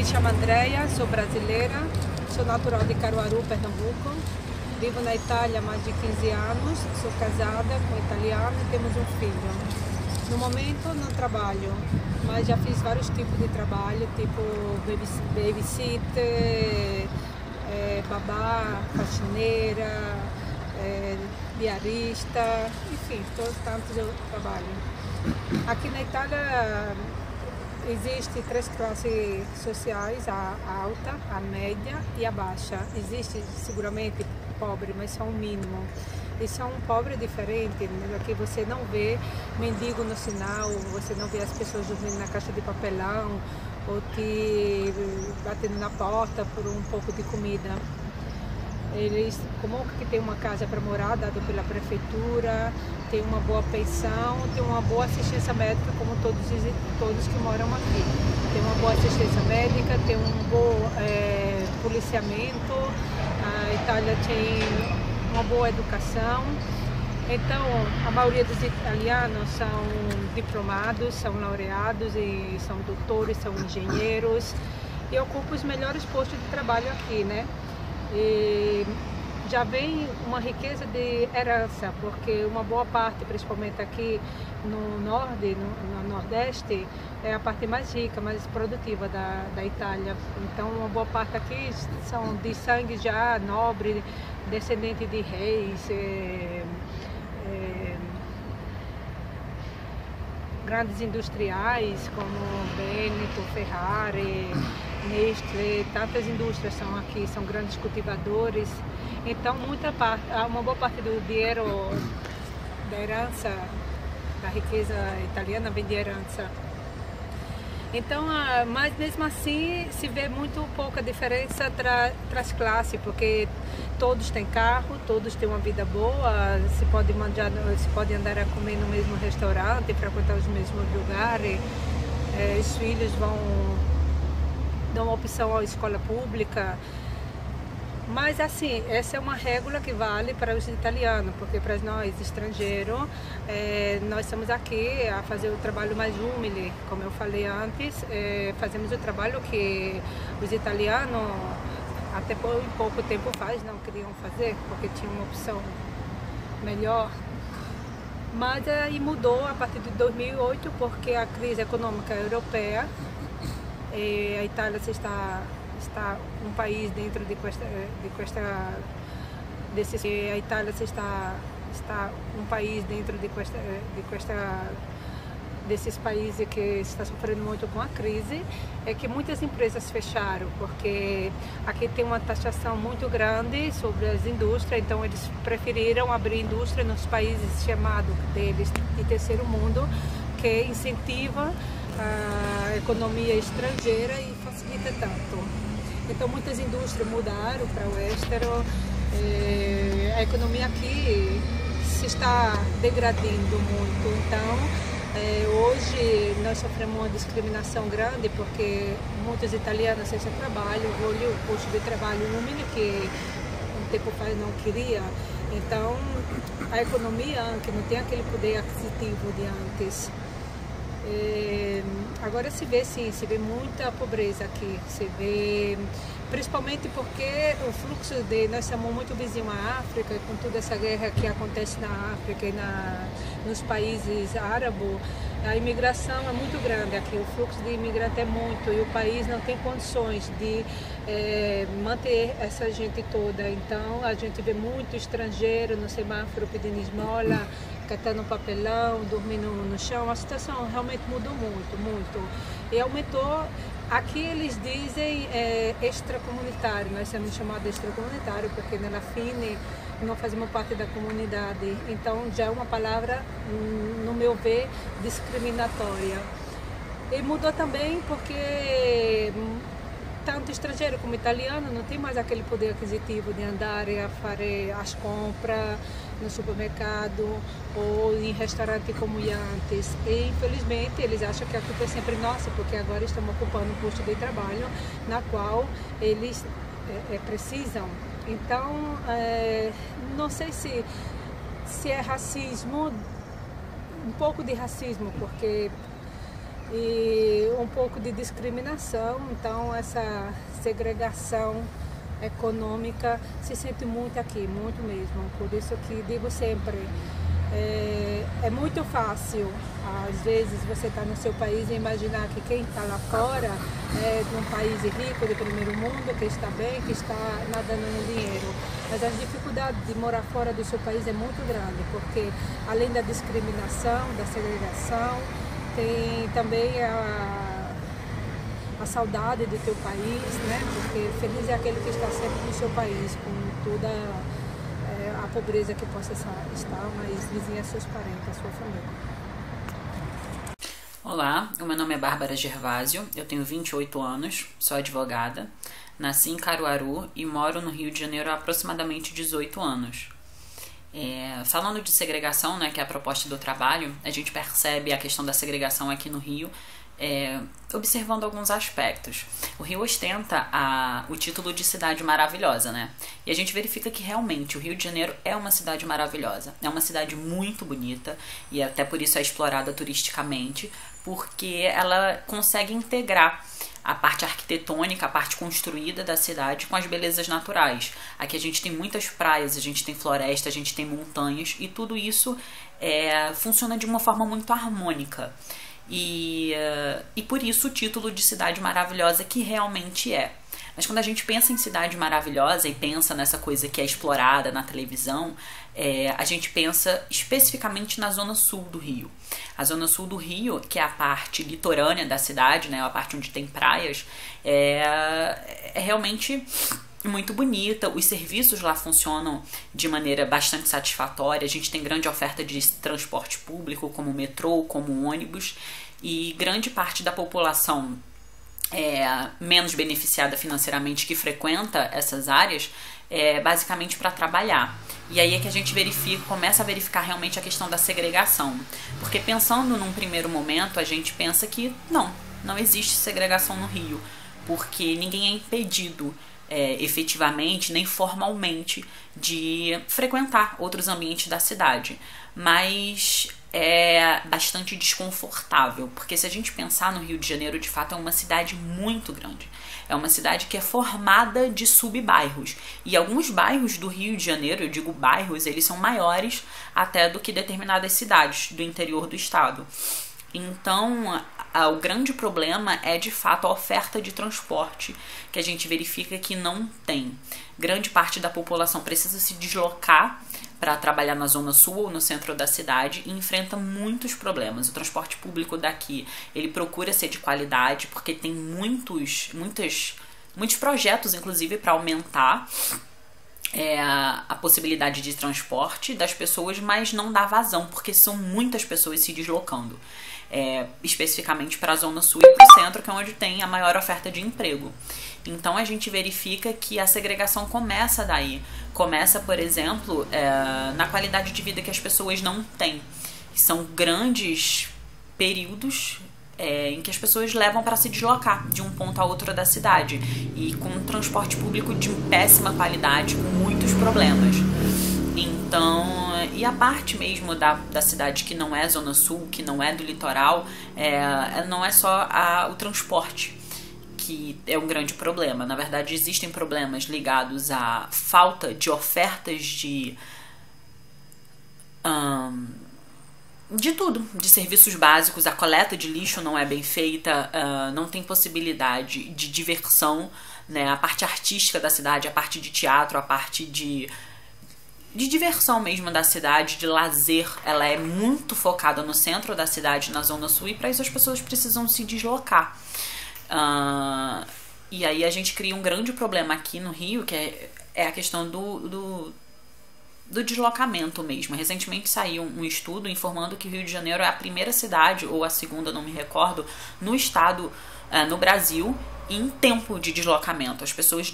me chamo Andrea, sou brasileira, sou natural de Caruaru, Pernambuco. Vivo na Itália há mais de 15 anos, sou casada com um italiano e temos um filho. No momento não trabalho, mas já fiz vários tipos de trabalho, tipo babysitter, babá, faxineira, diarista, enfim, todos tantos eu trabalho. Aqui na Itália existem três classes sociais, a alta, a média e a baixa. Existe seguramente pobre, mas são o mínimo. E são um pobre diferente, né? Aqui você não vê mendigo no sinal, você não vê as pessoas dormindo na caixa de papelão ou te batendo na porta por um pouco de comida. Eles, como que tem uma casa para morar dada pela prefeitura, tem uma boa pensão, tem uma boa assistência médica, como todos que moram aqui. Tem uma boa assistência médica, tem um bom policiamento, a Itália tem uma boa educação. Então, a maioria dos italianos são diplomados, são laureados e são doutores, são engenheiros e ocupam os melhores postos de trabalho aqui, né? E já vem uma riqueza de herança, porque uma boa parte, principalmente aqui no Nordeste, é a parte mais rica, mais produtiva da Itália. Então, uma boa parte aqui são de sangue já nobre, descendente de reis, grandes industriais como Benetton, Ferrari, Nestlé, tantas indústrias são aqui, são grandes cultivadores. Então, uma boa parte do dinheiro da herança, da riqueza italiana vem de herança. Então, mas mesmo assim se vê muito pouca diferença entre as classes, porque todos têm carro, todos têm uma vida boa, se pode andar a comer no mesmo restaurante, frequentar os mesmos lugares, os filhos dão opção à escola pública. Mas assim, essa é uma regra que vale para os italianos, porque para nós estrangeiros, nós estamos aqui a fazer o trabalho mais humilde, como eu falei antes, fazemos o trabalho que os italianos até por pouco tempo não queriam fazer, porque tinha uma opção melhor. Mas aí mudou a partir de 2008, porque a crise econômica europeia, a Itália está um país dentro a Itália está um país dentro desses países que está sofrendo muito com a crise, é que muitas empresas fecharam, porque aqui tem uma taxação muito grande sobre as indústrias, então eles preferiram abrir indústria nos países chamados deles de terceiro mundo, que incentiva a economia estrangeira e facilita tanto. Então muitas indústrias mudaram para o Westero, a economia aqui se está degradando muito. Então hoje nós sofremos uma discriminação grande, porque muitos italianos sem trabalho, olham o posto de trabalho úmido que um tempo faz não queria. Então a economia que não tem aquele poder aquisitivo de antes. Agora se vê muita pobreza aqui, se vê, principalmente porque o fluxo nós somos muito vizinhos à África, com toda essa guerra que acontece na África e nos países árabes, a imigração é muito grande aqui, o fluxo de imigrante é muito e o país não tem condições de manter essa gente toda. Então a gente vê muito estrangeiro no semáforo pedindo esmola, catando papelão, dormindo no chão. A situação realmente mudou muito, muito. E aumentou, aqui eles dizem extracomunitário, nós somos chamados extracomunitário porque na Fine não fazemos parte da comunidade, então já é uma palavra, no meu ver, discriminatória. E mudou também porque tanto estrangeiro como italiano não tem mais aquele poder aquisitivo de andar a fazer as compras no supermercado ou em restaurante como antes. E infelizmente eles acham que a culpa é sempre nossa, porque agora estamos ocupando um posto de trabalho na qual eles precisam. Então não sei se é racismo, um pouco de racismo, porque e um pouco de discriminação. Então essa segregação econômica se sente muito aqui, muito mesmo. Por isso que digo sempre, é muito fácil, às vezes, você está no seu país e imaginar que quem está lá fora é de um país rico, de primeiro mundo, que está bem, que está nadando no dinheiro. Mas a dificuldade de morar fora do seu país é muito grande, porque além da discriminação, da segregação, tem também a saudade do teu país, né? Porque feliz é aquele que está sempre no seu país, com toda a pobreza que possa estar, mas vizinha seus parentes, a sua família. Olá, o meu nome é Bárbara Gervásio, eu tenho 28 anos, sou advogada, nasci em Caruaru e moro no Rio de Janeiro há aproximadamente 18 anos. Falando de segregação, né, que é a proposta do trabalho, a gente percebe a questão da segregação aqui no Rio, observando alguns aspectos. O Rio ostenta o título de cidade maravilhosa, né? E a gente verifica que realmente o Rio de Janeiro é uma cidade maravilhosa. É uma cidade muito bonita e até por isso é explorada turisticamente, porque ela consegue integrar a parte arquitetônica, a parte construída da cidade com as belezas naturais. Aqui a gente tem muitas praias, a gente tem floresta, a gente tem montanhas e tudo isso funciona de uma forma muito harmônica. E por isso o título de cidade maravilhosa que realmente é. Mas quando a gente pensa em cidade maravilhosa e pensa nessa coisa que é explorada na televisão, a gente pensa especificamente na zona sul do Rio. A zona sul do Rio, que é a parte litorânea da cidade, né, a parte onde tem praias, é realmente muito bonita. Os serviços lá funcionam de maneira bastante satisfatória. A gente tem grande oferta de transporte público, como metrô, como ônibus, e grande parte da população menos beneficiada financeiramente que frequenta essas áreas basicamente para trabalhar. E aí é que a gente começa a verificar realmente a questão da segregação. Porque pensando num primeiro momento, a gente pensa que não existe segregação no Rio, porque ninguém é impedido efetivamente nem formalmente de frequentar outros ambientes da cidade, mas é bastante desconfortável, porque se a gente pensar no Rio de Janeiro, de fato é uma cidade muito grande, é uma cidade que é formada de subbairros, e alguns bairros do Rio de Janeiro, eu digo bairros, eles são maiores até do que determinadas cidades do interior do estado. Então, o grande problema é, de fato, a oferta de transporte, que a gente verifica que não tem. Grande parte da população precisa se deslocar para trabalhar na zona sul ou no centro da cidade e enfrenta muitos problemas. O transporte público daqui, ele procura ser de qualidade, porque tem muitos projetos, inclusive, para aumentar a possibilidade de transporte das pessoas, mas não dá vazão, porque são muitas pessoas se deslocando. Especificamente para a zona sul e para o centro, que é onde tem a maior oferta de emprego. Então a gente verifica que a segregação começa daí. Começa, por exemplo, na qualidade de vida que as pessoas não têm. São grandes períodos em que as pessoas levam para se deslocar de um ponto a outro da cidade, e com um transporte público de péssima qualidade, com muitos problemas. Então, e a parte mesmo da cidade que não é zona sul, que não é do litoral, não é só o transporte que é um grande problema. Na verdade, existem problemas ligados à falta de ofertas de tudo, de serviços básicos. A coleta de lixo não é bem feita, não tem possibilidade de diversão, né? A parte artística da cidade, a parte de teatro, a parte de diversão mesmo da cidade, de lazer, ela é muito focada no centro da cidade, na zona sul, e para isso as pessoas precisam se deslocar. E aí a gente cria um grande problema aqui no Rio, que é a questão do deslocamento mesmo. Recentemente saiu um estudo informando que o Rio de Janeiro é a primeira cidade, ou a segunda, não me recordo, no estado, no Brasil, em tempo de deslocamento. As pessoas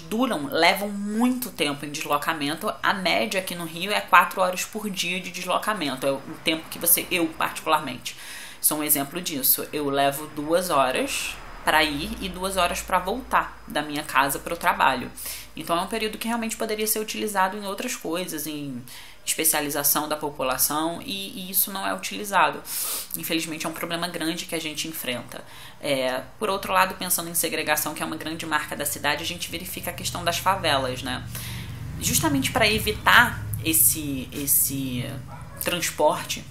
levam muito tempo em deslocamento. A média aqui no Rio é 4 horas por dia de deslocamento. É o tempo que eu particularmente, sou um exemplo disso. Eu levo 2 horas para ir e 2 horas para voltar da minha casa para o trabalho. Então é um período que realmente poderia ser utilizado em outras coisas, em especialização da população e isso não é utilizado. Infelizmente é um problema grande que a gente enfrenta. Por outro lado, pensando em segregação, que é uma grande marca da cidade, a gente verifica a questão das favelas, né? Justamente para evitar esse transporte,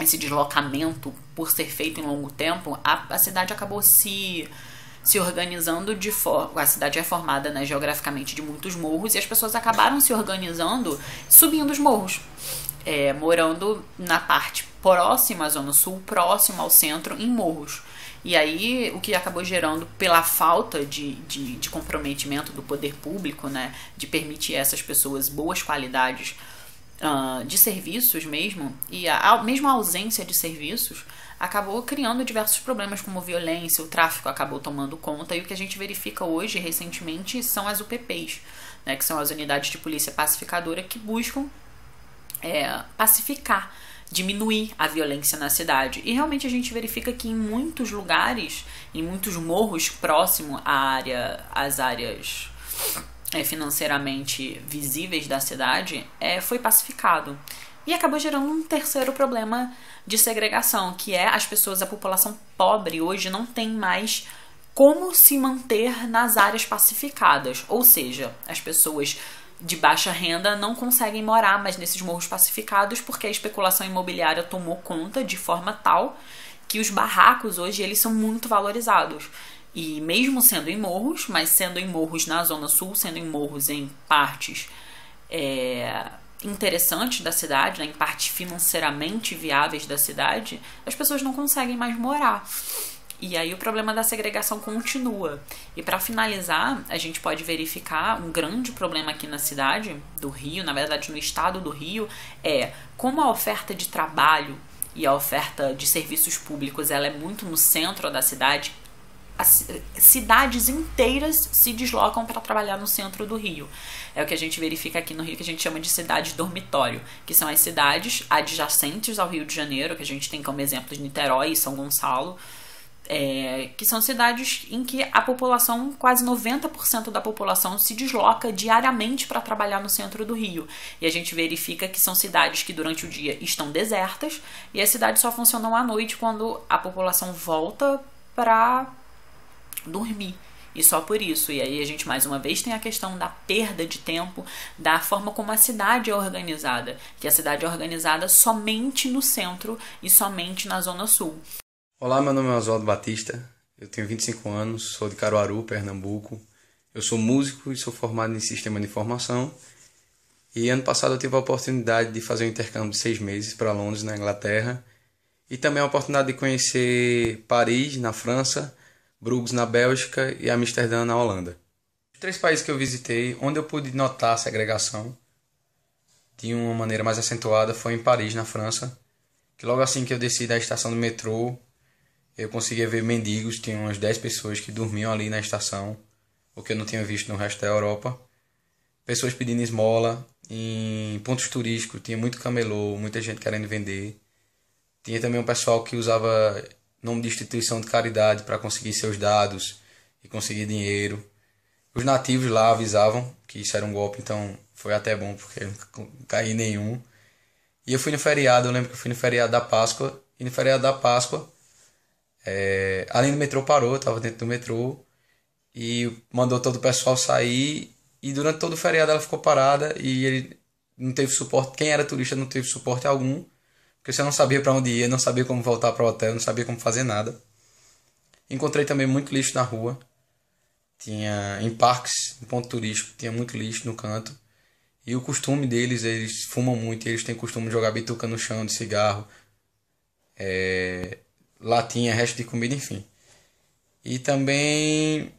esse deslocamento por ser feito em longo tempo, a cidade acabou se organizando de forma... A cidade é formada, né, geograficamente de muitos morros e as pessoas acabaram se organizando subindo os morros, morando na parte próxima à Zona Sul, próxima ao centro, em morros. E aí, o que acabou gerando, pela falta de comprometimento do poder público, né, de permitir a essas pessoas boas qualidades de serviços mesmo, e mesmo a ausência de serviços, acabou criando diversos problemas como violência, o tráfico acabou tomando conta, e o que a gente verifica hoje, recentemente, são as UPPs, né, que são as unidades de polícia pacificadora que buscam pacificar, diminuir a violência na cidade. E realmente a gente verifica que em muitos lugares, em muitos morros próximo às áreas financeiramente visíveis da cidade, foi pacificado. E acabou gerando um terceiro problema de segregação, que é a população pobre hoje não tem mais como se manter nas áreas pacificadas. Ou seja, as pessoas de baixa renda não conseguem morar mais nesses morros pacificados porque a especulação imobiliária tomou conta de forma tal que os barracos hoje eles são muito valorizados. E mesmo sendo em morros, mas sendo em morros na Zona Sul, sendo em morros em partes interessantes da cidade, né, em partes financeiramente viáveis da cidade, as pessoas não conseguem mais morar. E aí o problema da segregação continua. E para finalizar, a gente pode verificar um grande problema aqui na cidade do Rio, na verdade no estado do Rio, como a oferta de trabalho e a oferta de serviços públicos ela é muito no centro da cidade. As cidades inteiras se deslocam para trabalhar no centro do Rio. É o que a gente verifica aqui no Rio, que a gente chama de cidades dormitório, que são as cidades adjacentes ao Rio de Janeiro, que a gente tem como exemplos Niterói e São Gonçalo, que são cidades em que a população, quase 90% da população se desloca diariamente para trabalhar no centro do Rio. E a gente verifica que são cidades que durante o dia estão desertas e as cidades só funcionam à noite quando a população volta para dormir. E só por isso. E aí a gente mais uma vez tem a questão da perda de tempo, da forma como a cidade é organizada. Que a cidade é organizada somente no centro e somente na Zona Sul. Olá, meu nome é Oswaldo Batista, eu tenho 25 anos, sou de Caruaru, Pernambuco. Eu sou músico e sou formado em Sistema de Informação. E ano passado eu tive a oportunidade de fazer um intercâmbio de 6 meses para Londres, na Inglaterra. E também a oportunidade de conhecer Paris, na França, Bruges, na Bélgica e Amsterdã, na Holanda. Os 3 países que eu visitei, onde eu pude notar a segregação de uma maneira mais acentuada, foi em Paris, na França. Que logo assim que eu desci da estação do metrô, eu conseguia ver mendigos, tinha umas 10 pessoas que dormiam ali na estação, o que eu não tinha visto no resto da Europa. Pessoas pedindo esmola, em pontos turísticos, tinha muito camelô, muita gente querendo vender. Tinha também um pessoal que usava nome de instituição de caridade para conseguir seus dados e conseguir dinheiro. Os nativos lá avisavam que isso era um golpe, então foi até bom, porque eu não caí em nenhum. E eu fui no feriado, eu lembro que eu fui no feriado da Páscoa, e no feriado da Páscoa, ali no metrô parou, eu estava dentro do metrô, e mandou todo o pessoal sair, e durante todo o feriado ela ficou parada, e ele não teve suporte, quem era turista não teve suporte algum, porque você não sabia para onde ia, não sabia como voltar para o hotel, não sabia como fazer nada. Encontrei também muito lixo na rua, tinha em parques, em ponto turístico, tinha muito lixo no canto, e o costume deles, eles fumam muito, eles têm costume de jogar bituca no chão de cigarro, latinha, resto de comida, enfim. E também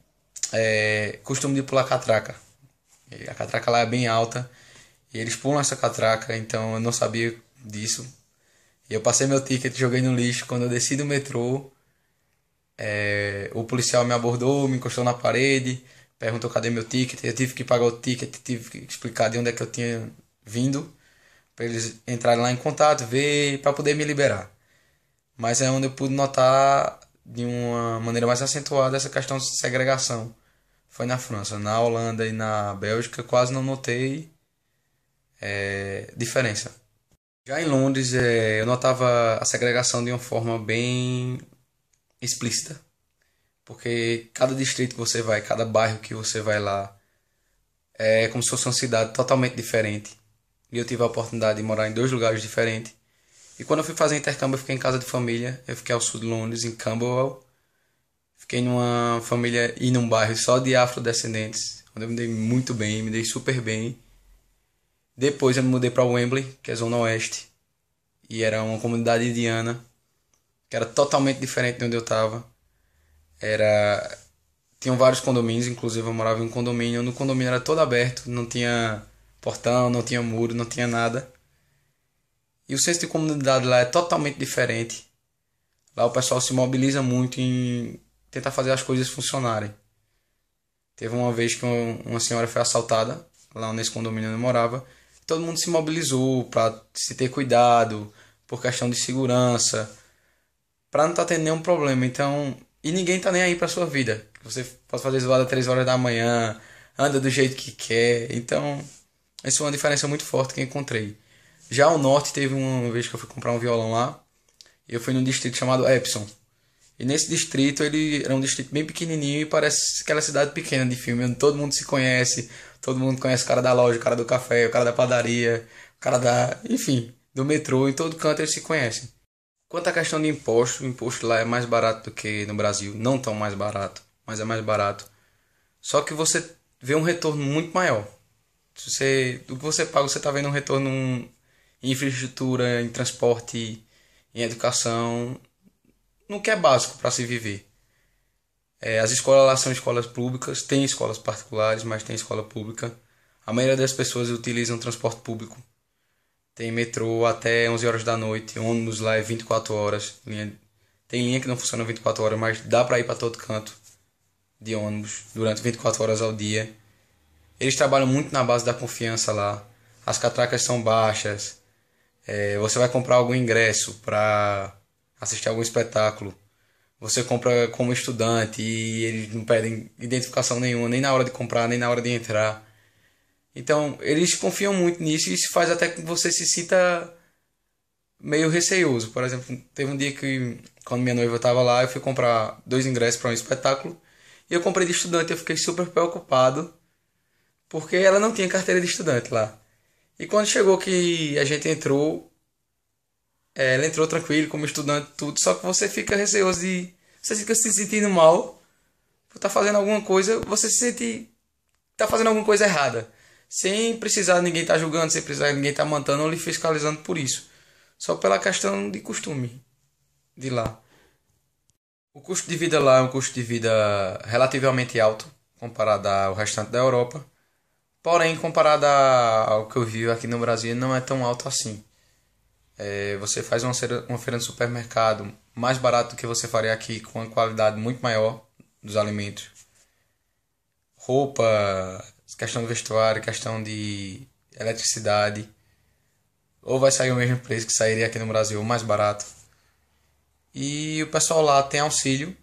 costume de pular catraca. A catraca lá é bem alta e eles pulam essa catraca, então eu não sabia disso. E eu passei meu ticket, joguei no lixo. Quando eu desci do metrô, o policial me abordou, me encostou na parede, perguntou cadê meu ticket. Eu tive que pagar o ticket, tive que explicar de onde é que eu tinha vindo, para eles entrarem lá em contato, ver, para poder me liberar. Mas é onde eu pude notar de uma maneira mais acentuada essa questão de segregação. Foi na França. Na Holanda e na Bélgica quase não notei diferença. Já em Londres, eu notava a segregação de uma forma bem explícita, porque cada distrito que você vai, cada bairro que você vai lá, é como se fosse uma cidade totalmente diferente. E eu tive a oportunidade de morar em 2 lugares diferentes. E quando eu fui fazer intercâmbio, eu fiquei em casa de família. Eu fiquei ao sul de Londres, em Camberwell. Fiquei numa família e num bairro só de afrodescendentes, onde eu me dei muito bem, me dei super bem. Depois eu me mudei para Wembley, que é Zona Oeste. E era uma comunidade indiana, que era totalmente diferente de onde eu estava. Tinham vários condomínios, inclusive eu morava em um condomínio. No condomínio era todo aberto, não tinha portão, não tinha muro, não tinha nada. E o senso de comunidade lá é totalmente diferente. Lá o pessoal se mobiliza muito em tentar fazer as coisas funcionarem. Teve uma vez que uma senhora foi assaltada, lá nesse condomínio onde eu morava. Todo mundo se mobilizou para se ter cuidado, por questão de segurança, para não estar tendo nenhum problema. Então, e ninguém tá nem aí para sua vida. Você pode fazer zoada às 3 horas da manhã, anda do jeito que quer. Então, essa é uma diferença muito forte que eu encontrei. Já ao norte, teve uma vez que eu fui comprar um violão lá, e eu fui num distrito chamado Epsom. E nesse distrito, ele era um distrito bem pequenininho e parece aquela cidade pequena de filme, onde todo mundo se conhece, todo mundo conhece o cara da loja, o cara do café, o cara da padaria, o cara enfim, do metrô, em todo canto eles se conhecem. Quanto à questão de imposto, o imposto lá é mais barato do que no Brasil, não tão mais barato, mas é mais barato. Só que você vê um retorno muito maior. Do que você paga, você está vendo um retorno em infraestrutura, em transporte, em educação, no que é básico para se viver. As escolas lá são escolas públicas, tem escolas particulares, mas tem escola pública. A maioria das pessoas utilizam transporte público. Tem metrô até 11 horas da noite, ônibus lá é 24 horas. Tem linha que não funciona 24 horas, mas dá para ir para todo canto de ônibus durante 24 horas ao dia. Eles trabalham muito na base da confiança lá. As catracas são baixas. Você vai comprar algum ingresso para assistir algum espetáculo. Você compra como estudante e eles não pedem identificação nenhuma, nem na hora de comprar, nem na hora de entrar. Então, eles confiam muito nisso e isso faz até que você se sinta meio receoso. Por exemplo, teve um dia que, quando minha noiva estava lá, eu fui comprar 2 ingressos para um espetáculo e eu comprei de estudante. Eu fiquei super preocupado porque ela não tinha carteira de estudante lá. E quando chegou que a gente entrou, ela entrou tranquilo como estudante, tudo, só que você fica receoso você fica se sentindo mal por estar fazendo alguma coisa, você se sente tá fazendo alguma coisa errada, sem precisar ninguém estar julgando, sem precisar ninguém estar mantendo ou lhe fiscalizando por isso, só pela questão de costume de lá. O custo de vida lá é um custo de vida relativamente alto comparado ao restante da Europa, porém comparado ao que eu vivo aqui no Brasil não é tão alto assim. Você faz uma feira no supermercado mais barato do que você faria aqui, com uma qualidade muito maior dos alimentos. Roupa, questão de vestuário, questão de eletricidade. Ou vai sair o mesmo preço que sairia aqui no Brasil, ou mais barato. E o pessoal lá tem auxílio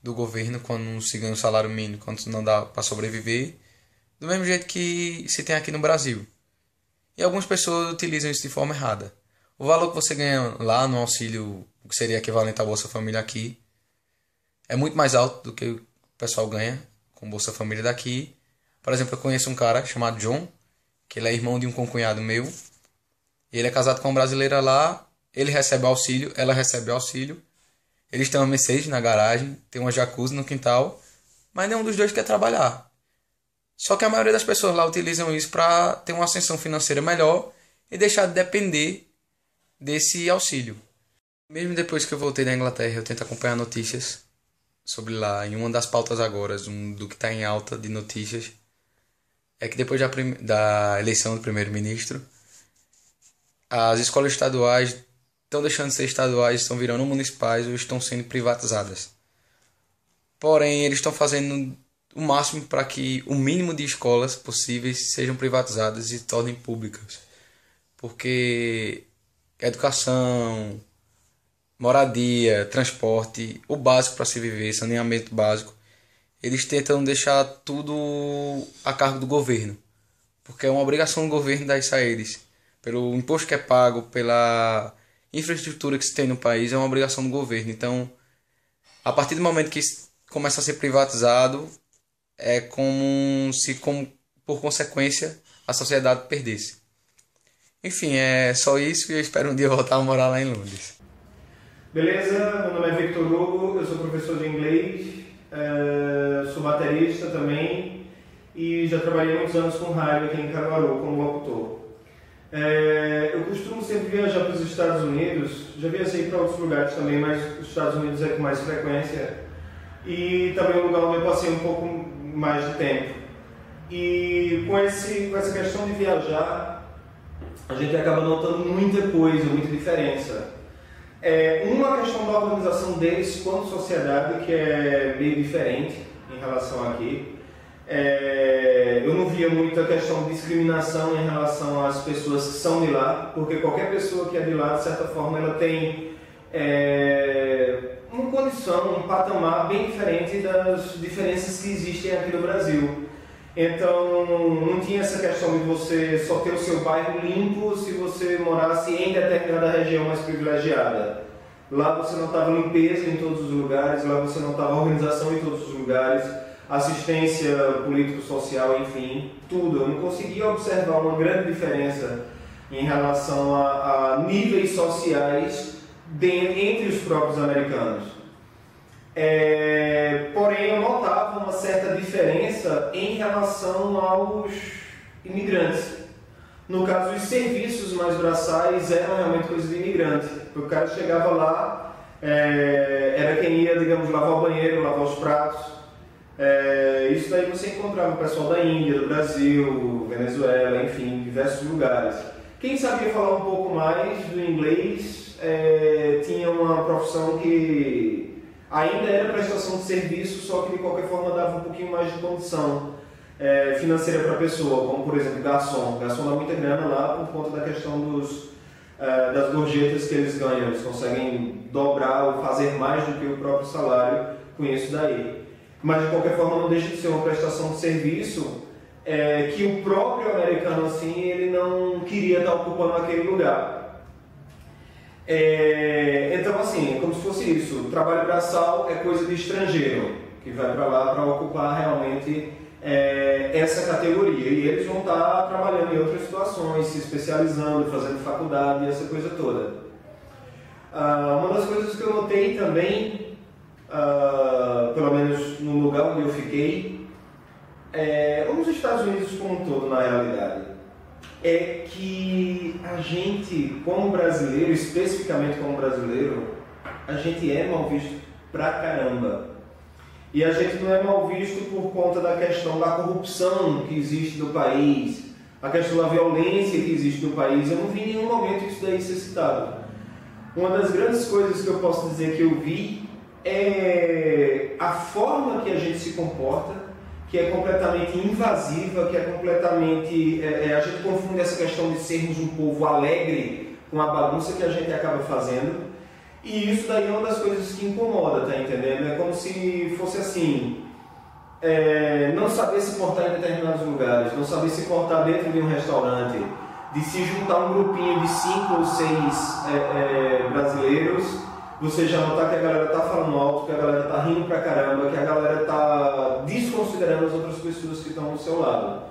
do governo quando não se ganha o salário mínimo, quando não dá para sobreviver, do mesmo jeito que se tem aqui no Brasil. E algumas pessoas utilizam isso de forma errada. O valor que você ganha lá no auxílio, o que seria equivalente à Bolsa Família aqui, é muito mais alto do que o pessoal ganha com Bolsa Família daqui. Por exemplo, eu conheço um cara chamado John, que ele é irmão de um concunhado meu. Ele é casado com uma brasileira lá, ele recebe auxílio, ela recebe auxílio. Eles têm uma Mercedes na garagem, tem uma jacuzzi no quintal, mas nenhum dos dois quer trabalhar. Só que a maioria das pessoas lá utilizam isso para ter uma ascensão financeira melhor e deixar de depender desse auxílio. Mesmo depois que eu voltei da Inglaterra, eu tento acompanhar notícias sobre lá. E uma das pautas agora, do que está em alta de notícias, é que depois da eleição do primeiro-ministro, as escolas estaduais estão deixando de ser estaduais, estão virando municipais ou estão sendo privatizadas. Porém, eles estão fazendo o máximo para que o mínimo de escolas possíveis sejam privatizadas e se tornem públicas. Porque educação, moradia, transporte, o básico para se viver, saneamento básico, eles tentam deixar tudo a cargo do governo. porque é uma obrigação do governo dar isso a eles. Pelo imposto que é pago, pela infraestrutura que se tem no país, é uma obrigação do governo. Então, a partir do momento que isso começa a ser privatizado, é como se, por consequência, a sociedade perdesse. Enfim, é só isso e eu espero um dia voltar a morar lá em Londres. Beleza, meu nome é Victor Hugo, eu sou professor de inglês, sou baterista também e já trabalhei muitos anos com rádio aqui em Caruaru como locutor. Eu costumo sempre viajar para os Estados Unidos, já viajei para outros lugares também, mas os Estados Unidos é com mais frequência e também é um lugar onde eu passei um pouco mais de tempo. E com essa questão de viajar, a gente acaba notando muita coisa, muita diferença. Uma questão da organização deles quanto sociedade que é meio diferente em relação aqui. Eu não via muita questão de discriminação em relação às pessoas que são de lá, porque qualquer pessoa que é de lá, de certa forma, ela tem uma condição, um patamar bem diferente das diferenças que existem aqui no Brasil. Então, não tinha essa questão de você só ter o seu bairro limpo se você morasse em determinada região mais privilegiada. Lá você notava limpeza em todos os lugares, lá você notava organização em todos os lugares, assistência político-social, enfim, tudo. Eu não conseguia observar uma grande diferença em relação a níveis sociais entre os próprios americanos. Porém, eu notava uma certa diferença em relação aos imigrantes. No caso, os serviços mais braçais eram realmente coisa de imigrante. O cara chegava lá, era quem ia, digamos, lavar o banheiro, lavar os pratos. Isso daí você encontrava o pessoal da Índia, do Brasil, Venezuela, enfim, diversos lugares. Quem sabia falar um pouco mais do inglês tinha uma profissão que ainda era prestação de serviço, só que de qualquer forma dava um pouquinho mais de condição financeira para a pessoa, como por exemplo garçom. Garçom dá muita grana lá por conta da questão das gorjetas que eles ganham. Eles conseguem dobrar ou fazer mais do que o próprio salário com isso daí. Mas de qualquer forma não deixa de ser uma prestação de serviço que o próprio americano assim, ele não queria estar ocupando aquele lugar. Então assim, é como se fosse isso, o trabalho braçal é coisa de estrangeiro, que vai para lá para ocupar realmente essa categoria, e eles vão estar trabalhando em outras situações, se especializando, fazendo faculdade e essa coisa toda. Uma das coisas que eu notei também, pelo menos no lugar onde eu fiquei, nos Estados Unidos como um todo na realidade, é que a gente, como brasileiro, especificamente como brasileiro, a gente é mal visto pra caramba. E a gente não é mal visto por conta da questão da corrupção que existe no país, a questão da violência que existe no país. Eu não vi em nenhum momento isso daí ser citado. Uma das grandes coisas que eu posso dizer que eu vi é a forma que a gente se comporta, que é completamente invasiva, que é completamente... a gente confunde essa questão de sermos um povo alegre com a bagunça que a gente acaba fazendo. E isso daí é uma das coisas que incomoda, tá entendendo? É como se fosse assim, não saber se portar em determinados lugares, não saber se portar dentro de um restaurante, de se juntar um grupinho de 5 ou 6 brasileiros, você já notar que a galera tá falando alto, que a galera tá rindo pra caramba, que a galera tá desconsiderando as outras pessoas que estão ao seu lado.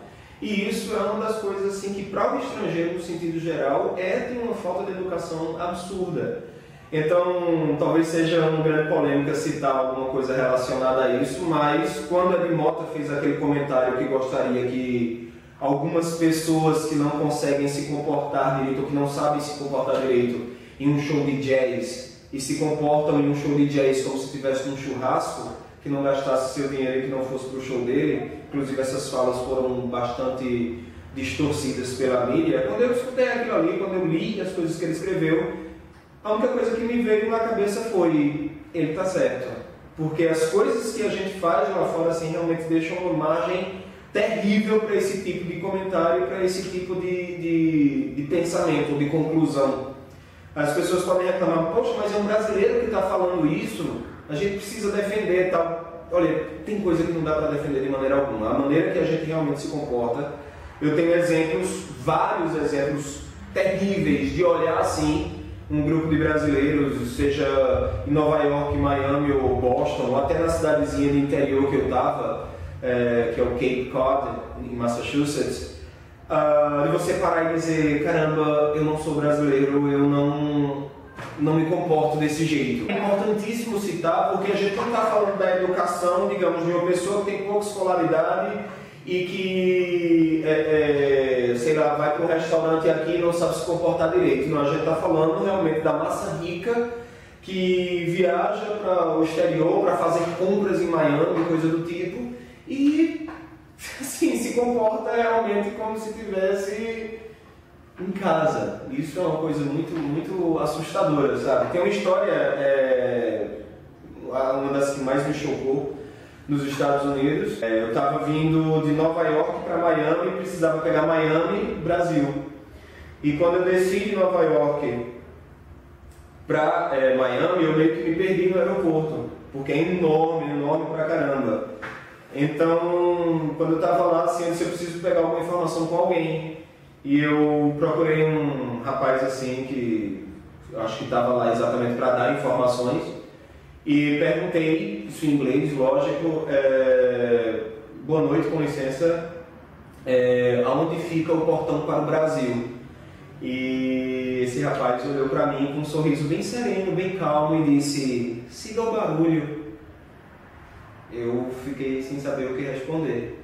E isso é uma das coisas assim que para o estrangeiro, no sentido geral, tem uma falta de educação absurda. Então, talvez seja uma grande polêmica citar alguma coisa relacionada a isso, mas quando a Ed Mota fez aquele comentário que gostaria que algumas pessoas que não conseguem se comportar direito, ou que não sabem se comportar direito em um show de jazz, e se comportam em um show de jazz como se estivesse num churrasco, que não gastasse seu dinheiro e que não fosse para o show dele. Inclusive essas falas foram bastante distorcidas pela mídia. Quando eu escutei aquilo ali, quando eu li as coisas que ele escreveu, a única coisa que me veio na cabeça foi: ele está certo. Porque as coisas que a gente faz lá fora assim, realmente deixam uma imagem terrível para esse tipo de comentário, para esse tipo de pensamento, de conclusão. As pessoas podem reclamar: poxa, mas é um brasileiro que está falando isso, a gente precisa defender e tal. Olha, tem coisa que não dá para defender de maneira alguma. A maneira que a gente realmente se comporta Eu tenho exemplos, vários exemplos terríveis de olhar assim um grupo de brasileiros, seja em Nova York, Miami ou Boston, ou até na cidadezinha de interior que eu estava, que é o Cape Cod, em Massachusetts, de você parar e dizer, caramba, eu não sou brasileiro, eu não me comporto desse jeito. É importantíssimo citar, porque a gente não está falando da educação, digamos, de uma pessoa que tem pouca escolaridade e que, sei lá, vai para um restaurante aqui e não sabe se comportar direito. Não, a gente está falando realmente da massa rica que viaja para o exterior para fazer compras em Miami, coisa do tipo, e assim, se comporta realmente como se estivesse em casa. Isso é uma coisa muito, muito assustadora, sabe? Tem uma história, uma das que mais me chocou, nos Estados Unidos. Eu estava vindo de Nova York para Miami e precisava pegar Miami, Brasil. E quando eu desci de Nova York para Miami, eu meio que me perdi no aeroporto, porque é enorme, enorme pra caramba. Então, quando eu estava lá, assim, eu disse, eu preciso pegar alguma informação com alguém. E eu procurei um rapaz assim que eu acho que estava lá exatamente para dar informações. E perguntei, isso em inglês, lógico, boa noite, com licença, aonde fica o portão para o Brasil? E esse rapaz olhou para mim com um sorriso bem sereno, bem calmo e disse, siga o barulho. Eu fiquei sem saber o que responder.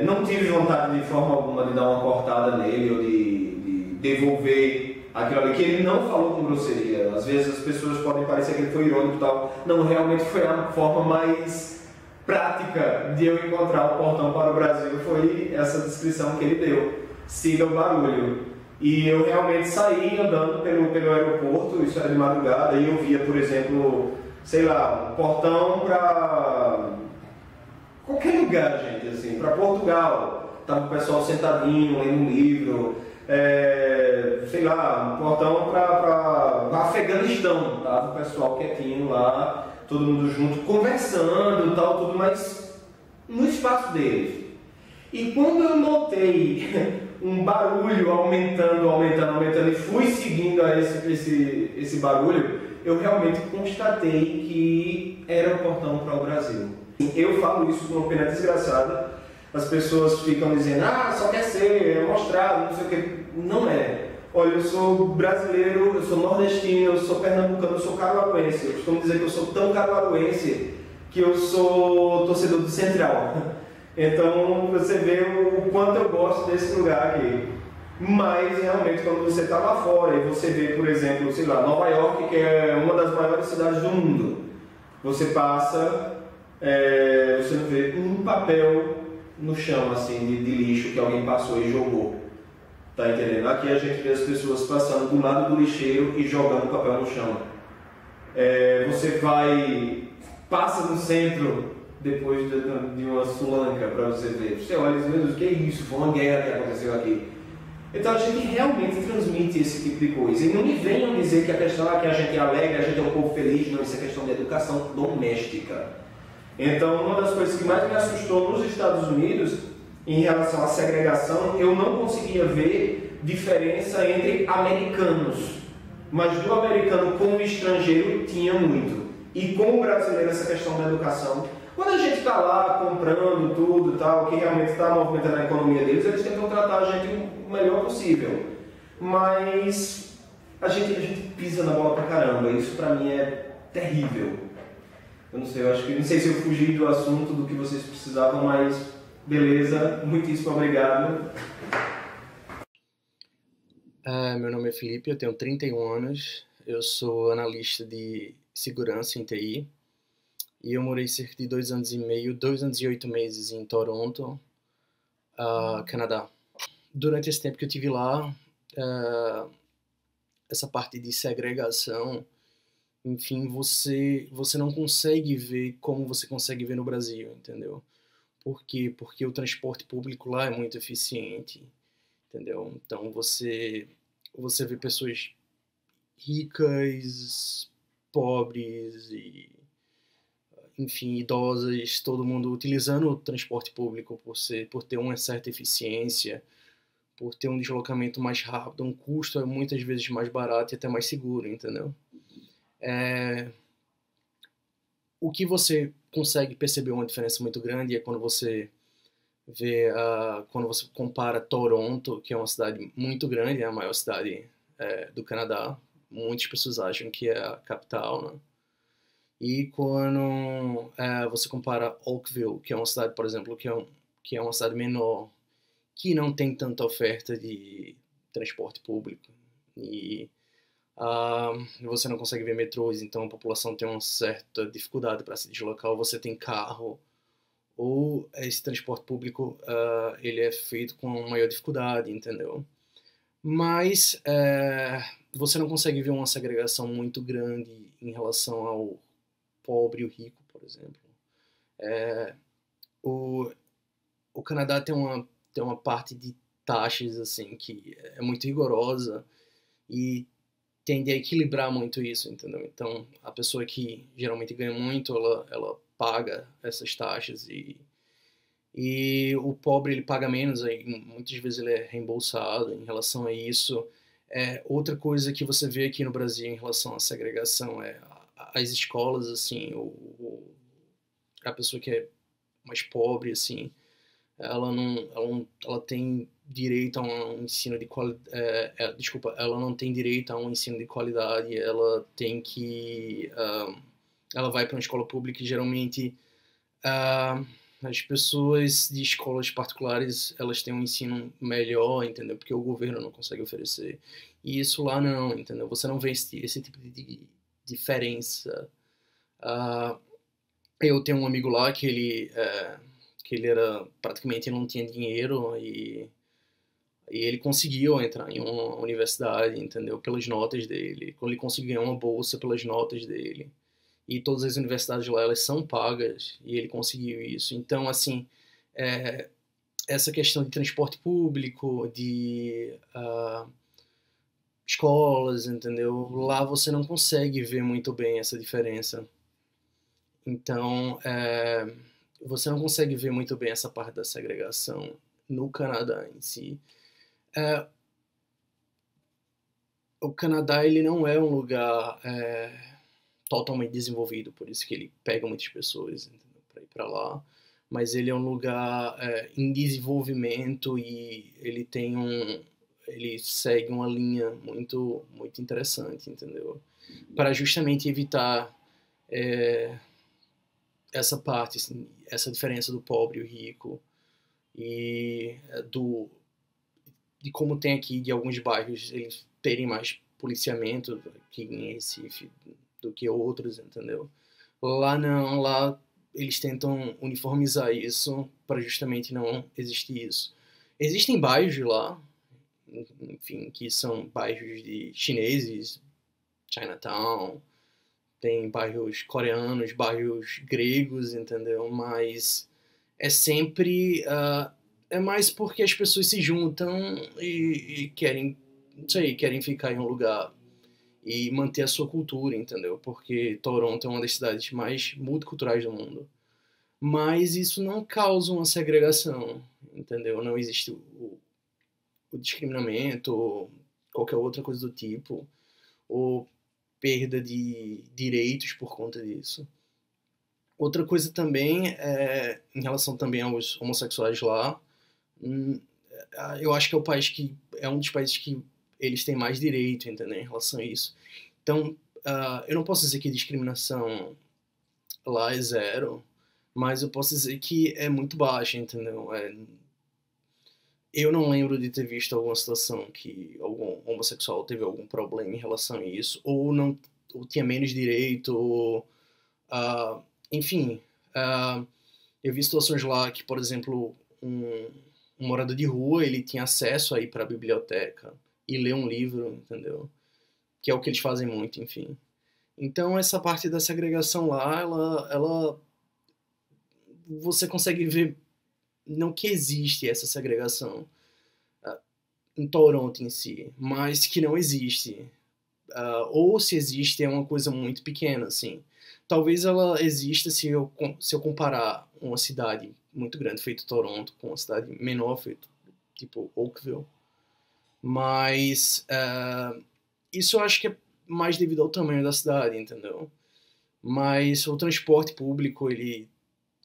Não tive vontade de forma alguma de dar uma cortada nele ou de devolver aquilo ali, que ele não falou com grosseria. Às vezes as pessoas podem parecer que ele foi irônico e tal. Não, realmente foi a forma mais prática de eu encontrar o portão para o Brasil, foi essa descrição que ele deu. Siga o barulho. E eu realmente saí andando pelo aeroporto, isso era de madrugada, e eu via, por exemplo, sei lá, um portão para qualquer lugar, gente, assim, para Portugal. Tava o pessoal sentadinho, lendo um livro. Sei lá, um portão para Afeganistão, tava o pessoal quietinho lá, todo mundo junto, conversando e tal, tudo, mas no espaço deles. E quando eu notei um barulho aumentando e fui seguindo esse barulho, eu realmente constatei que era o portão para o Brasil. Eu falo isso com uma pena desgraçada. As pessoas ficam dizendo, só quer ser mostrado, não sei o que. Não é. Olha, eu sou brasileiro, eu sou nordestino, eu sou pernambucano, eu sou caruaruense. Eu costumo dizer que eu sou tão caruaruense que eu sou torcedor do Central. Então você vê o quanto eu gosto desse lugar aqui. Mas realmente quando você está lá fora e você vê, por exemplo, sei lá, Nova York, que é uma das maiores cidades do mundo, você passa, você não vê um papel no chão assim de lixo que alguém passou e jogou. Tá entendendo? Aqui a gente vê as pessoas passando do lado do lixeiro e jogando papel no chão. Você passa no centro depois de uma sulanca para você ver. Você olha e diz, meu Deus, o que é isso? Foi uma guerra que aconteceu aqui. Então a gente realmente transmite esse tipo de coisa. E não me venham dizer que a questão é que a gente é alegre, a gente é um povo feliz. Não, isso é questão de educação doméstica. Então uma das coisas que mais me assustou nos Estados Unidos, em relação à segregação, eu não conseguia ver diferença entre americanos. Mas do americano com o estrangeiro tinha muito. E com o brasileiro essa questão da educação. Quando a gente está lá comprando tudo e tal, que realmente está movimentando a economia deles, eles tentam tratar a gente o melhor possível. Mas a gente pisa na bola pra caramba. Isso pra mim é terrível. Eu não sei, não sei se eu fugi do assunto do que vocês precisavam, mas beleza, muitíssimo obrigado. Meu nome é Felipe, eu tenho 31 anos, eu sou analista de segurança em TI e eu morei cerca de 2 anos e meio, 2 anos e 8 meses em Toronto, Canadá. Durante esse tempo que eu estive lá, essa parte de segregação, enfim, você não consegue ver como você consegue ver no Brasil, entendeu? Por quê? Porque o transporte público lá é muito eficiente, entendeu? Então você vê pessoas ricas, pobres e enfim, idosas, todo mundo utilizando o transporte público por ter uma certa eficiência, por ter um deslocamento mais rápido, um custo é muitas vezes mais barato e até mais seguro, entendeu? O que você consegue perceber uma diferença muito grande é quando você vê, quando você compara Toronto, que é uma cidade muito grande, é a maior cidade do Canadá, muitas pessoas acham que é a capital, né? E quando você compara Oakville, que é uma cidade, por exemplo, que é uma cidade menor, que não tem tanta oferta de transporte público, e você não consegue ver metrôs, então a população tem uma certa dificuldade para se deslocar, ou você tem carro, ou esse transporte público ele é feito com maior dificuldade, entendeu? Mas você não consegue ver uma segregação muito grande em relação ao pobre e o rico, por exemplo. O Canadá tem uma parte de taxas assim que é muito rigorosa e tende a equilibrar muito isso, entendeu? Então, a pessoa que geralmente ganha muito, ela paga essas taxas e o pobre ele paga menos, aí muitas vezes ele é reembolsado em relação a isso. Outra coisa que você vê aqui no Brasil em relação à segregação é as escolas, assim, a pessoa que é mais pobre, assim, ela tem direito a um ensino de qualidade, ela não tem direito a um ensino de qualidade, ela tem que, ela vai para uma escola pública e geralmente as pessoas de escolas particulares, elas têm um ensino melhor, entendeu? Porque o governo não consegue oferecer. E isso lá não, entendeu? Você não vê esse tipo de diferença. Eu tenho um amigo lá que ele era praticamente não tinha dinheiro e ele conseguiu entrar em uma universidade, entendeu? Pelas notas dele. Ele conseguiu uma bolsa pelas notas dele. E todas as universidades lá, elas são pagas, e ele conseguiu isso. Então, assim, essa questão de transporte público, de escolas, entendeu? Lá você não consegue ver muito bem essa diferença. Então, você não consegue ver muito bem essa parte da segregação no Canadá em si. O Canadá, ele não é um lugar totalmente desenvolvido, por isso que ele pega muitas pessoas para ir para lá, mas ele é um lugar em desenvolvimento e ele segue uma linha muito muito interessante, entendeu? Para justamente evitar essa parte, assim, essa diferença do pobre e o rico e de como tem aqui de alguns bairros eles terem mais policiamento aqui em Recife do que outros, entendeu? Lá não, lá eles tentam uniformizar isso para justamente não existir isso. Existem bairros lá, enfim, que são bairros de chineses, Chinatown, tem bairros coreanos, bairros gregos, entendeu? Mas é sempre é mais porque as pessoas se juntam e querem, não sei, querem ficar em um lugar e manter a sua cultura, entendeu? Porque Toronto é uma das cidades mais multiculturais do mundo. Mas isso não causa uma segregação, entendeu? Não existe o discriminamento ou qualquer outra coisa do tipo, ou perda de direitos por conta disso. Outra coisa também, em relação também aos homossexuais lá, eu acho que é um dos países que eles têm mais direito, entendeu, em relação a isso. Então, eu não posso dizer que a discriminação lá é zero, mas eu posso dizer que é muito baixa, entendeu? Eu não lembro de ter visto alguma situação que algum homossexual teve algum problema em relação a isso, ou tinha menos direito, ou, enfim, eu vi situações lá que, por exemplo, um morador de rua, ele tinha acesso a ir para a biblioteca e ler um livro, entendeu? Que é o que eles fazem muito, enfim. Então, essa parte da segregação lá, você consegue ver não que existe essa segregação em Toronto em si, mas que não existe. ou se existe é uma coisa muito pequena, assim. Talvez ela exista se eu comparar uma cidade muito grande, feito Toronto, com uma cidade menor, feito tipo Oakville. Mas isso eu acho que é mais devido ao tamanho da cidade, entendeu? Mas o transporte público, ele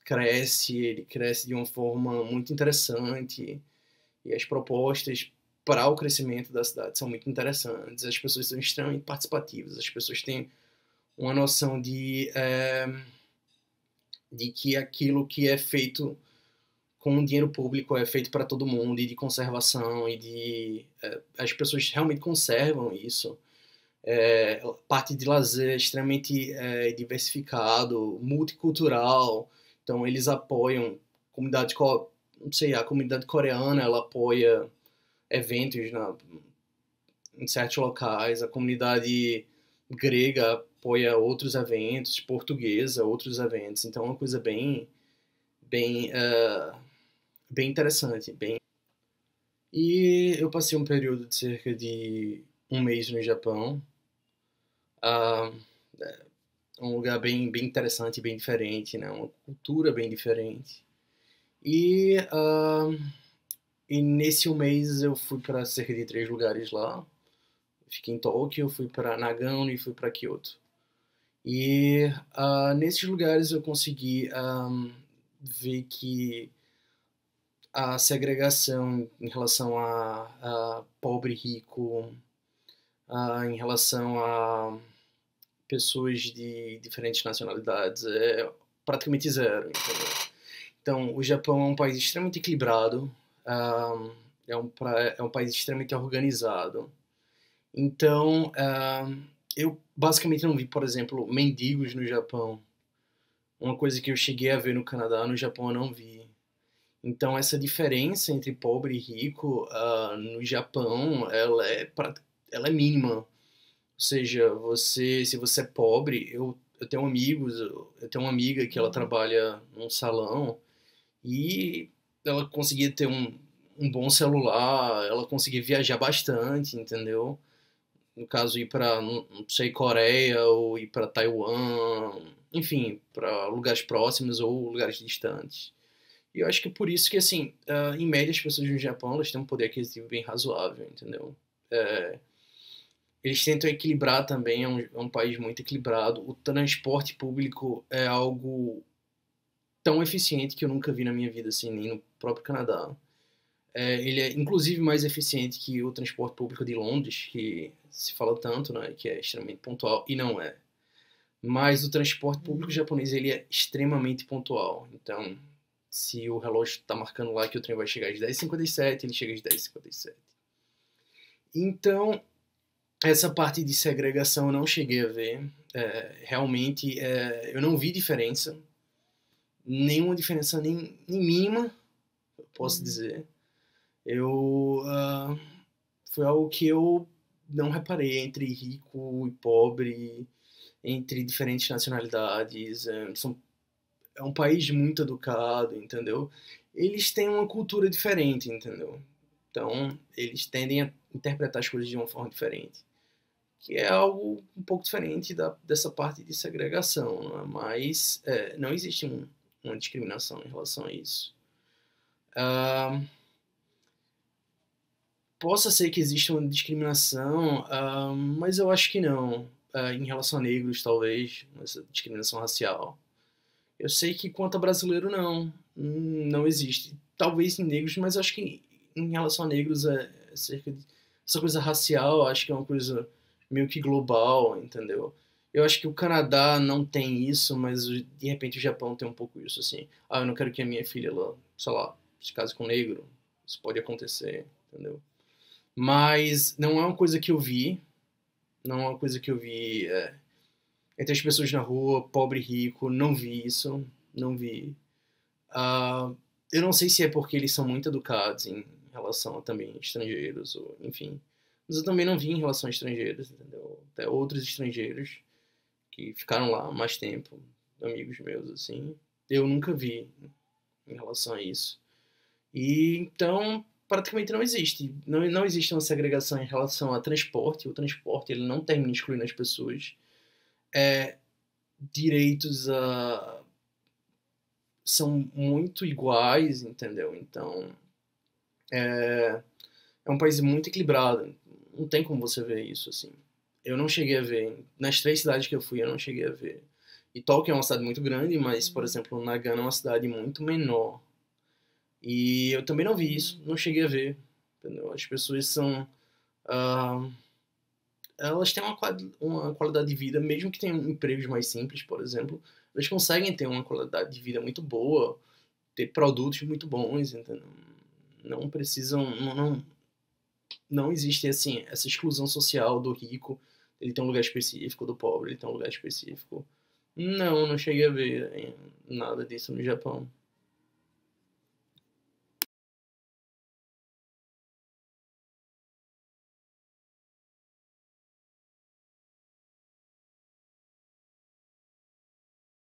cresce de uma forma muito interessante, e as propostas para o crescimento da cidade são muito interessantes, as pessoas são extremamente participativas, as pessoas têm uma noção de que aquilo que é feito com dinheiro público é feito para todo mundo, e de conservação, e as pessoas realmente conservam isso. Parte de lazer é extremamente diversificado, multicultural, então eles apoiam não sei, a comunidade coreana, ela apoia eventos em certos locais, a comunidade grega apoia outros eventos, portuguesa outros eventos, então é uma coisa bem interessante, E eu passei um período de cerca de um mês no Japão. É um lugar bem interessante, bem diferente, né? Uma cultura bem diferente. E nesse um mês eu fui para cerca de 3 lugares lá. Fiquei em Tóquio, fui para Nagano e fui para Kyoto. E nesses lugares eu consegui ver que a segregação em relação a pobre e rico, em relação a pessoas de diferentes nacionalidades, é praticamente zero, entendeu? Então, o Japão é um país extremamente equilibrado, é um país extremamente organizado. Então, eu basicamente não vi, por exemplo, mendigos no Japão. Uma coisa que eu cheguei a ver no Canadá, no Japão eu não vi. Então, essa diferença entre pobre e rico no Japão, ela é mínima. Ou seja, se você é pobre, eu tenho amigos, eu tenho uma amiga que ela trabalha num salão e ela conseguia ter um bom celular, ela conseguia viajar bastante, entendeu? No caso, ir para, não sei, Coreia ou ir para Taiwan, enfim, para lugares próximos ou lugares distantes. E eu acho que é por isso que, assim, em média, as pessoas no Japão, elas têm um poder aquisitivo bem razoável, entendeu? Eles tentam equilibrar também, é um país muito equilibrado. O transporte público é algo tão eficiente que eu nunca vi na minha vida, assim, nem no próprio Canadá. Ele é, inclusive, mais eficiente que o transporte público de Londres, que se fala tanto, né, que é extremamente pontual, e não é. Mas o transporte público japonês, ele é extremamente pontual. Então, se o relógio está marcando lá que o trem vai chegar às 10h57, ele chega às 10h57. Então, essa parte de segregação eu não cheguei a ver. Realmente, eu não vi diferença. Nenhuma diferença nem mínima, eu posso dizer. Foi algo que eu não reparei entre rico e pobre, entre diferentes nacionalidades. É um país muito educado, entendeu? Eles têm uma cultura diferente, entendeu? Então, eles tendem a interpretar as coisas de uma forma diferente, que é algo um pouco diferente dessa parte de segregação, né? Mas não existe uma discriminação em relação a isso. Possa ser que exista uma discriminação, mas eu acho que não. Em relação a negros, talvez, essa discriminação racial. Eu sei que quanto a brasileiro, não existe. Talvez em negros, mas eu acho que em relação a negros essa coisa racial, acho que é uma coisa meio que global, entendeu? Eu acho que o Canadá não tem isso, mas de repente o Japão tem um pouco isso, assim. Eu não quero que a minha filha, ela, sei lá, se case com um negro. Isso pode acontecer, entendeu? Mas não é uma coisa que eu vi. Não é uma coisa que eu vi entre as pessoas na rua, pobre e rico. Não vi isso. Não vi. Eu não sei se é porque eles são muito educados em relação a também estrangeiros, ou, enfim. Mas eu também não vi em relação a estrangeiros, entendeu? Até outros estrangeiros que ficaram lá mais tempo, amigos meus, assim. Eu nunca vi em relação a isso. E então, praticamente não existe. Não existe uma segregação em relação a transporte. O transporte ele não termina excluindo as pessoas. Direitos são muito iguais, entendeu? Então, é um país muito equilibrado. Não tem como você ver isso, assim. Eu não cheguei a ver. Nas 3 cidades que eu fui, eu não cheguei a ver. E Tóquio é uma cidade muito grande, mas, por exemplo, Nagano é uma cidade muito menor. E eu também não vi isso, não cheguei a ver. Entendeu? As pessoas são... elas têm uma qualidade de vida, mesmo que tenham empregos mais simples, por exemplo, elas conseguem ter uma qualidade de vida muito boa, ter produtos muito bons, entendeu? Não precisam... Não existe, assim, essa exclusão social do rico, ele tem um lugar específico, do pobre, ele tem um lugar específico. Não cheguei a ver nada disso no Japão.